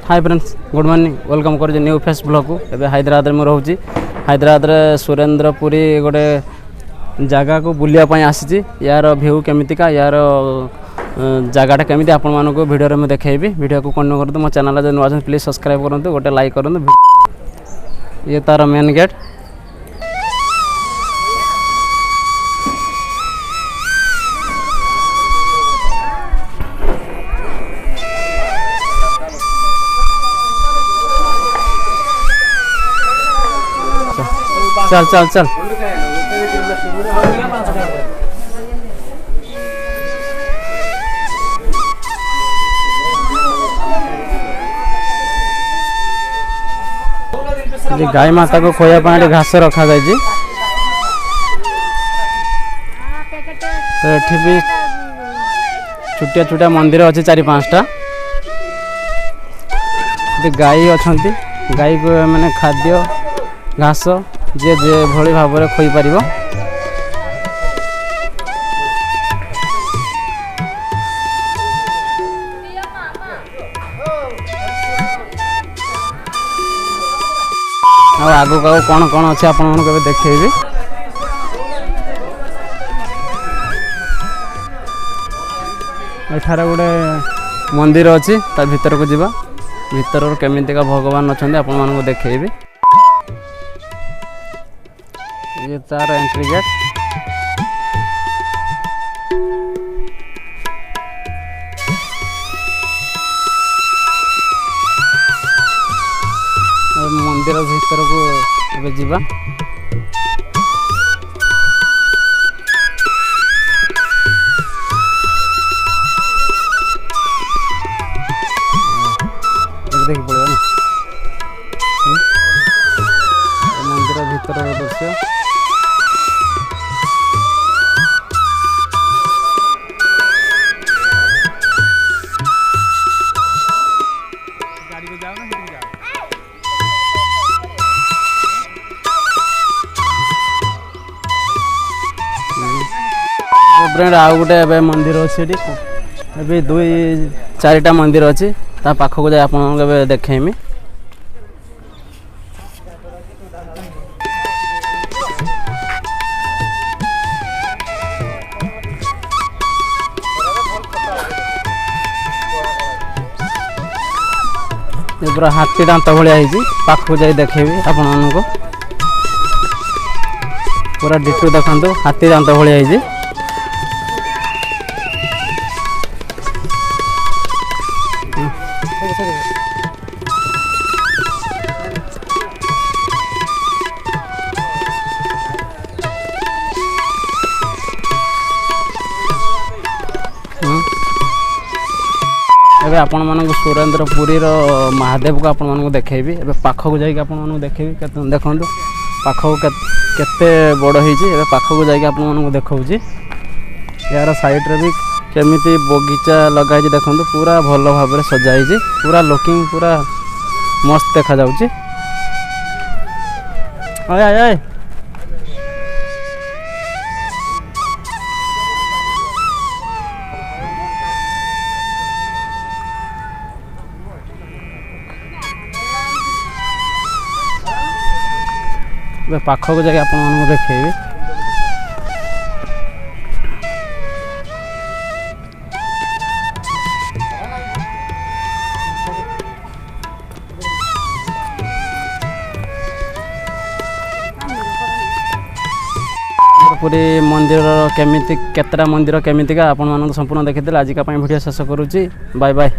Hi friends good morning welcome कर new face blog को एबे हैदराबाद में रोची हैदराबाद सुरेंद्रपुरी गोटे जगह को बुलिया आसी यार व्यू केमितिका यार जगहटा केमिति आपण मानको वीडियो रे मैं देखेबी वीडियो को कंटिन्यू करतु मो चैनल जो नुआ प्लीज सब्सक्राइब करंतु गोटे लाइक करंतु ये तार मेन गेट चल चल चल गाय माता को खोया पाए घास रखा जाए तो ये भी छुटिया छुटिया मंदिर अच्छे 4-5टा गाई अच्छा गाई को मैंने खाद्य घास जे जे भली भाव में खोई पार आगक आगे कौन कौन अच्छे आप देखेबी एठार गोटे मंदिर अच्छी ता भीतर को जीवा भीतर केमितिका भगवान अच्छा आपण मानक देखेबी ये तार एंट्री गेट मंदिर भीतर को जीवा देख पड़ेगा मंदिर भीतर दृश्य आउ गोटे मंदिर अच्छे 2-4टा मंदिर अच्छी ता पाखक जाए आप देखेमी पूरा हाथी दांत भाई पाखक जाए देखेबी आपण को पूरा डिटो देखो हाथी दांत भाई आपण मानक सुरेंद्रपुरी महादेव को आपण मानक देखेबी एबे पाखक जाई आपण मानक देखेबी देखंतु पाखक केते बड़ होईची एबे पाखक जाई आपण मानक देखौची यार साइड रे भी केमिति बगीचा लगाई देखंतु पूरा भल भाव में सजाई पूरा लुकिंग पूरा मस्त देखा जाउची आय आय आय पाखक जाके आप देखेबी पूरी मंदिर केमिति केतटा मंदिर केमितिका आपण मानक संपूर्ण देखिथिले आज का वीडियो शेष करूची बाय बाय।